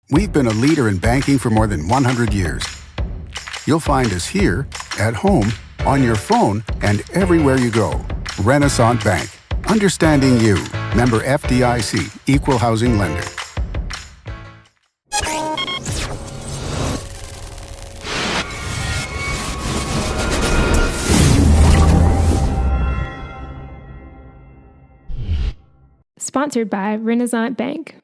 We've been a leader in banking for more than 100 years. You'll find us here, at home, on your phone, and everywhere you go. Renaissance Bank. Understanding you. Member FDIC. Equal housing lender. Sponsored by Renaissance Bank.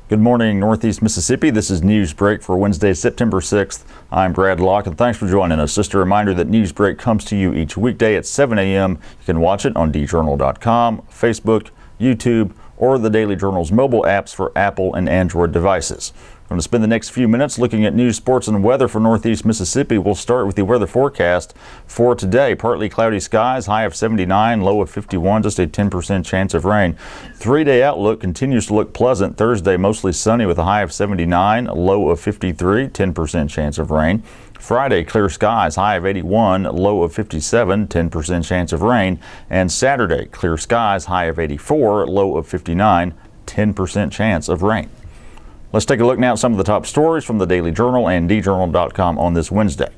Good morning, Northeast Mississippi. This is Newsbreak for Wednesday, September 6th. I'm Brad Locke, and thanks for joining us. Just a reminder that Newsbreak comes to you each weekday at 7 a.m. You can watch it on djournal.com, Facebook, YouTube, or the Daily Journal's mobile apps for Apple and Android devices. We're going to spend the next few minutes looking at news, sports, and weather for Northeast Mississippi. We'll start with the weather forecast for today. Partly cloudy skies, high of 79, low of 51, just a 10% chance of rain. 3-day outlook continues to look pleasant. Thursday, mostly sunny with a high of 79, a low of 53, 10% chance of rain. Friday, clear skies, high of 81, low of 57, 10% chance of rain. And Saturday, clear skies, high of 84, low of 59, 10% chance of rain. Let's take a look now at some of the top stories from the Daily Journal and djournal.com on this Wednesday.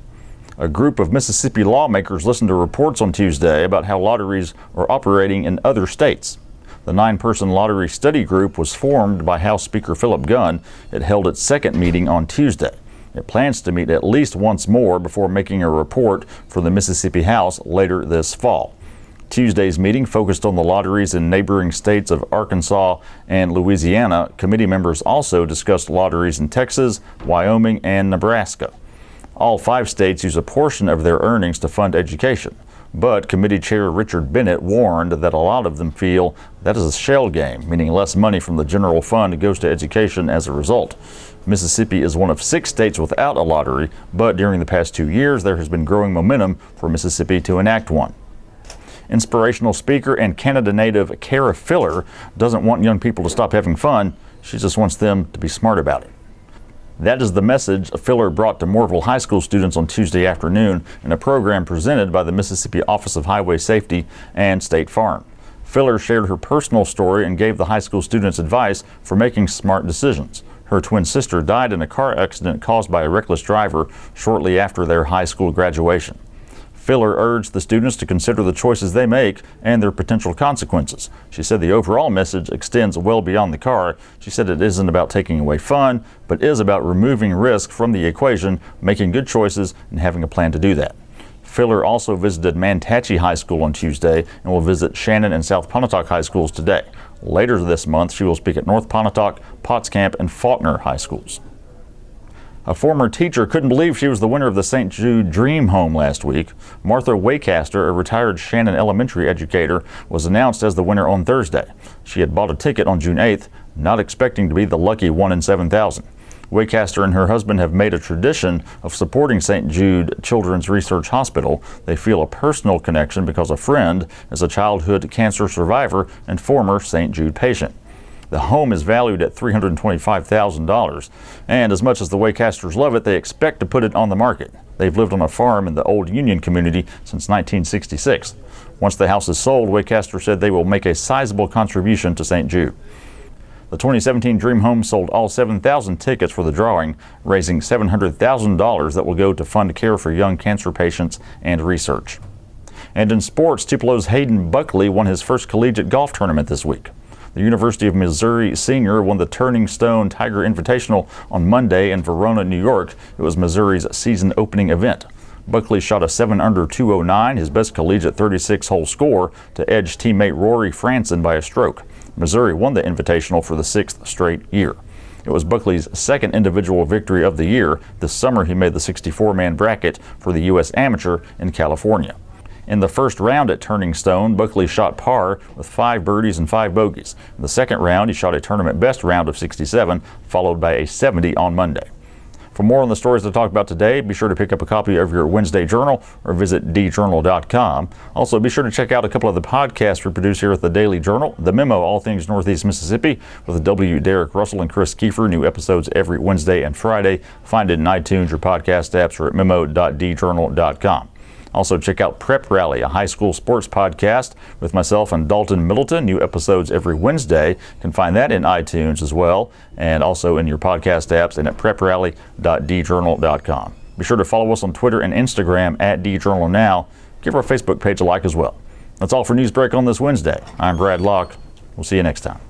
A group of Mississippi lawmakers listened to reports on Tuesday about how lotteries are operating in other states. The 9-person lottery study group was formed by House Speaker Philip Gunn. It held its second meeting on Tuesday. It plans to meet at least once more before making a report for the Mississippi House later this fall. Tuesday's meeting focused on the lotteries in neighboring states of Arkansas and Louisiana. Committee members also discussed lotteries in Texas, Wyoming, and Nebraska. All 5 states use a portion of their earnings to fund education, but Committee Chair Richard Bennett warned that a lot of them feel that is a shell game, meaning less money from the general fund goes to education as a result. Mississippi is one of 6 states without a lottery, but during the past 2 years there has been growing momentum for Mississippi to enact one. Inspirational speaker and Canada native Kara Filler doesn't want young people to stop having fun. She just wants them to be smart about it. That is the message Filler brought to Moorville High School students on Tuesday afternoon in a program presented by the Mississippi Office of Highway Safety and State Farm. Filler shared her personal story and gave the high school students advice for making smart decisions. Her twin sister died in a car accident caused by a reckless driver shortly after their high school graduation. Filler urged the students to consider the choices they make and their potential consequences. She said the overall message extends well beyond the car. She said it isn't about taking away fun, but is about removing risk from the equation, making good choices, and having a plan to do that. Filler also visited Manatee High School on Tuesday and will visit Shannon and South Pontotoc High Schools today. Later this month, she will speak at North Pontotoc, Potts Camp, and Faulkner High Schools. A former teacher couldn't believe she was the winner of the St. Jude Dream Home last week. Martha Waycaster, a retired Shannon Elementary educator, was announced as the winner on Thursday. She had bought a ticket on June 8th, not expecting to be the lucky 1 in 7,000. Waycaster and her husband have made a tradition of supporting St. Jude Children's Research Hospital. They feel a personal connection because a friend is a childhood cancer survivor and former St. Jude patient. The home is valued at $325,000, and as much as the Waycasters love it, they expect to put it on the market. They've lived on a farm in the old Union community since 1966. Once the house is sold, Waycaster said they will make a sizable contribution to St. Jude. The 2017 Dream Home sold all 7,000 tickets for the drawing, raising $700,000 that will go to fund care for young cancer patients and research. And in sports, Tupelo's Hayden Buckley won his first collegiate golf tournament this week. The University of Missouri senior won the Turning Stone Tiger Invitational on Monday in Verona, New York. It was Missouri's season opening event. Buckley shot a 7-under 209, his best collegiate 36-hole score, to edge teammate Rory Franson by a stroke. Missouri won the Invitational for the 6th straight year. It was Buckley's second individual victory of the year. This summer he made the 64-man bracket for the U.S. Amateur in California. In the first round at Turning Stone, Buckley shot par with 5 birdies and 5 bogeys. In the second round, he shot a tournament best round of 67, followed by a 70 on Monday. For more on the stories to talk about today, be sure to pick up a copy of your Wednesday Journal or visit djournal.com. Also, be sure to check out a couple of the podcasts we produce here at the Daily Journal. The Memo, All Things Northeast Mississippi, with W. Derek Russell and Chris Kiefer. New episodes every Wednesday and Friday. Find it in iTunes or podcast apps or at memo.djournal.com. Also, check out Prep Rally, a high school sports podcast with myself and Dalton Middleton. New episodes every Wednesday. You can find that in iTunes as well, and also in your podcast apps and at preprally.djournal.com. Be sure to follow us on Twitter and Instagram at djournalnow. Give our Facebook page a like as well. That's all for Newsbreak on this Wednesday. I'm Brad Locke. We'll see you next time.